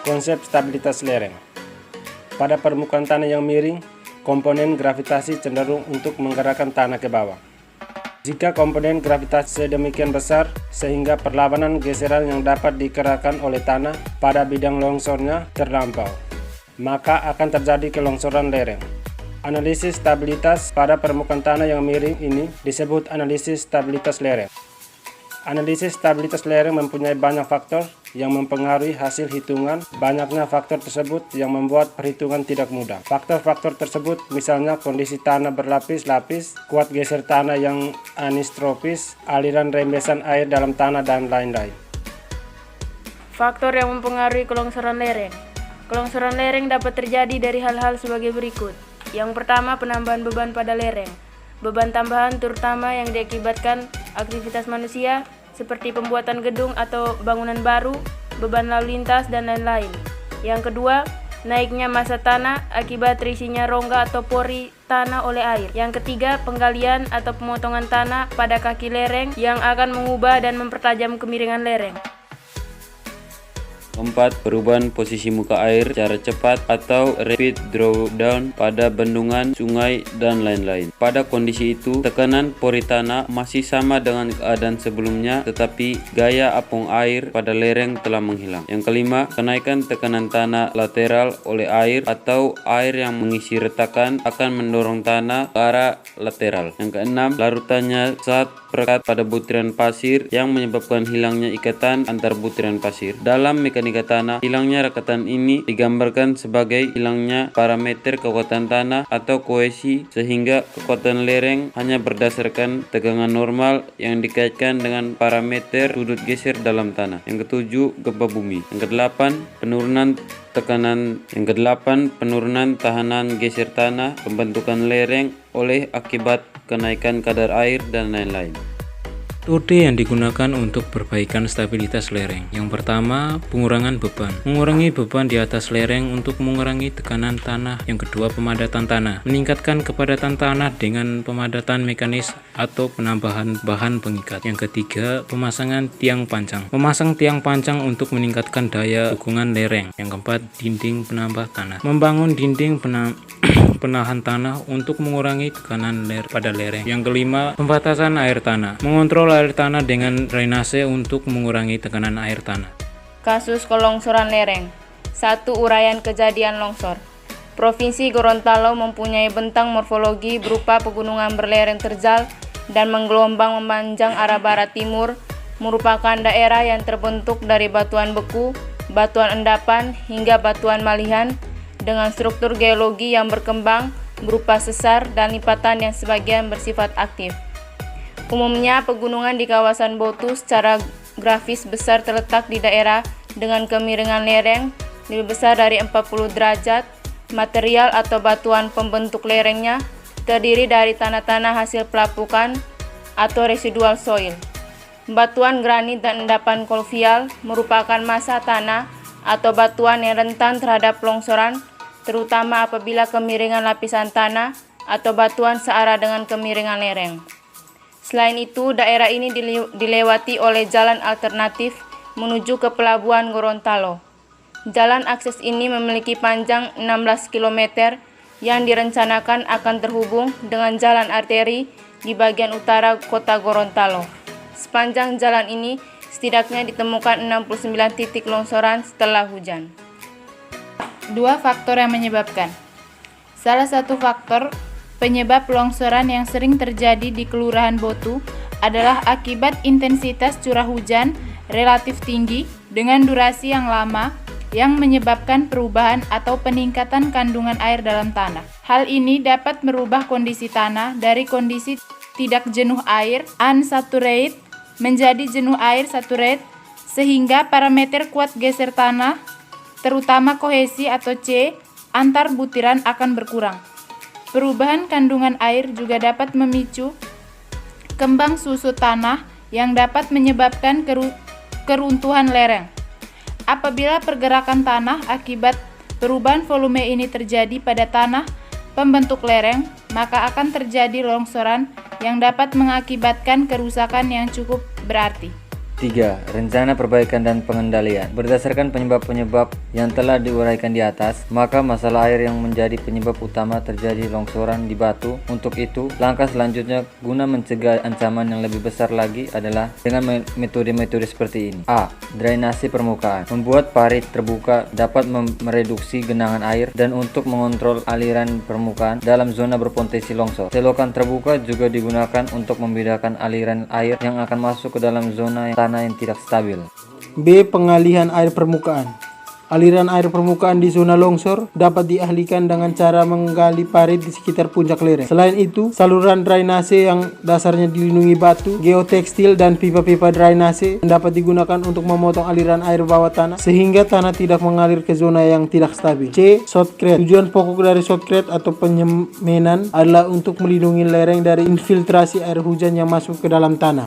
Konsep stabilitas lereng. Pada permukaan tanah yang miring, komponen gravitasi cenderung untuk menggerakkan tanah ke bawah. Jika komponen gravitasi sedemikian besar sehingga perlawanan geseran yang dapat digerakkan oleh tanah pada bidang longsornya terlampau, maka akan terjadi kelongsoran lereng. Analisis stabilitas pada permukaan tanah yang miring ini disebut analisis stabilitas lereng. Analisis stabilitas lereng mempunyai banyak faktor yang mempengaruhi hasil hitungan. Banyaknya faktor tersebut yang membuat perhitungan tidak mudah. Faktor-faktor tersebut misalnya kondisi tanah berlapis-lapis, kuat geser tanah yang anistropis, aliran rembesan air dalam tanah, dan lain-lain. Faktor yang mempengaruhi kelongsoran lereng. Kelongsoran lereng dapat terjadi dari hal-hal sebagai berikut. Yang pertama, penambahan beban pada lereng. Beban tambahan terutama yang diakibatkan aktivitas manusia seperti pembuatan gedung atau bangunan baru, beban lalu lintas, dan lain-lain. Yang kedua, naiknya massa tanah akibat terisinya rongga atau pori tanah oleh air. Yang ketiga, penggalian atau pemotongan tanah pada kaki lereng yang akan mengubah dan mempertajam kemiringan lereng. Keempat, perubahan posisi muka air secara cepat atau rapid drawdown pada bendungan, sungai, dan lain-lain. Pada kondisi itu, tekanan pori tanah masih sama dengan keadaan sebelumnya, tetapi gaya apung air pada lereng telah menghilang. Yang kelima, kenaikan tekanan tanah lateral oleh air atau air yang mengisi retakan akan mendorong tanah ke arah lateral. Yang keenam, larutannya zat perekat pada butiran pasir yang menyebabkan hilangnya ikatan antar butiran pasir. Dalam mekanika tanah, hilangnya rekatan ini digambarkan sebagai hilangnya parameter kekuatan tanah atau kohesi, sehingga kekuatan lereng hanya berdasarkan tegangan normal yang dikaitkan dengan parameter sudut geser dalam tanah. Yang ketujuh, gempa bumi. Yang kedelapan, penurunan tekanan. Yang kedelapan, penurunan tahanan geser tanah, pembentukan lereng oleh akibat kenaikan kadar air, dan lain-lain. Metode yang digunakan untuk perbaikan stabilitas lereng. Yang pertama, pengurangan beban. Mengurangi beban di atas lereng untuk mengurangi tekanan tanah. Yang kedua, pemadatan tanah. Meningkatkan kepadatan tanah dengan pemadatan mekanis atau penambahan bahan pengikat. Yang ketiga, pemasangan tiang pancang. Memasang tiang pancang untuk meningkatkan daya dukungan lereng. Yang keempat, dinding penambah tanah. Membangun dinding penahan tanah untuk mengurangi tekanan pada lereng. Yang kelima, pembatasan air tanah. Mengontrol air tanah dengan drainase untuk mengurangi tekanan air tanah. Kasus kelongsoran lereng. 1. Uraian kejadian longsor. Provinsi Gorontalo mempunyai bentang morfologi berupa pegunungan berlereng terjal dan menggelombang memanjang arah barat timur, merupakan daerah yang terbentuk dari batuan beku, batuan endapan, hingga batuan malihan dengan struktur geologi yang berkembang berupa sesar dan lipatan yang sebagian bersifat aktif. Umumnya pegunungan di kawasan Botu secara grafis besar terletak di daerah dengan kemiringan lereng lebih besar dari 40 derajat. Material atau batuan pembentuk lerengnya terdiri dari tanah-tanah hasil pelapukan atau residual soil. Batuan granit dan endapan kolovial merupakan massa tanah atau batuan yang rentan terhadap longsoran, terutama apabila kemiringan lapisan tanah atau batuan searah dengan kemiringan lereng. Selain itu, daerah ini dilewati oleh jalan alternatif menuju ke Pelabuhan Gorontalo. Jalan akses ini memiliki panjang 16 km yang direncanakan akan terhubung dengan jalan arteri di bagian utara kota Gorontalo. Sepanjang jalan ini setidaknya ditemukan 69 titik longsoran setelah hujan. 2 faktor yang menyebabkan. Salah satu faktor penyebab longsoran yang sering terjadi di Kelurahan Botu adalah akibat intensitas curah hujan relatif tinggi dengan durasi yang lama yang menyebabkan perubahan atau peningkatan kandungan air dalam tanah. Hal ini dapat merubah kondisi tanah dari kondisi tidak jenuh air unsaturated menjadi jenuh air saturated, sehingga parameter kuat geser tanah, terutama kohesi atau C, antar butiran akan berkurang. Perubahan kandungan air juga dapat memicu kembang susut tanah yang dapat menyebabkan keruntuhan lereng. Apabila pergerakan tanah akibat perubahan volume ini terjadi pada tanah pembentuk lereng, maka akan terjadi longsoran yang dapat mengakibatkan kerusakan yang cukup berarti. 3. Rencana perbaikan dan pengendalian. Berdasarkan penyebab-penyebab yang telah diuraikan di atas, maka masalah air yang menjadi penyebab utama terjadi longsoran di Batu. Untuk itu, langkah selanjutnya guna mencegah ancaman yang lebih besar lagi adalah dengan metode-metode seperti ini. A. Drainase permukaan. Membuat parit terbuka dapat mereduksi genangan air dan untuk mengontrol aliran permukaan dalam zona berpotensi longsor. Selokan terbuka juga digunakan untuk membedakan aliran air yang akan masuk ke dalam zona tanah yang tidak stabil. B. Pengalihan air permukaan. Aliran air permukaan di zona longsor dapat dialihkan dengan cara menggali parit di sekitar puncak lereng. Selain itu, saluran drainase yang dasarnya dilindungi batu, geotekstil, dan pipa-pipa drainase dapat digunakan untuk memotong aliran air bawah tanah sehingga tanah tidak mengalir ke zona yang tidak stabil. C. Shotcrete. Tujuan pokok dari shotcrete atau penyemanan adalah untuk melindungi lereng dari infiltrasi air hujan yang masuk ke dalam tanah.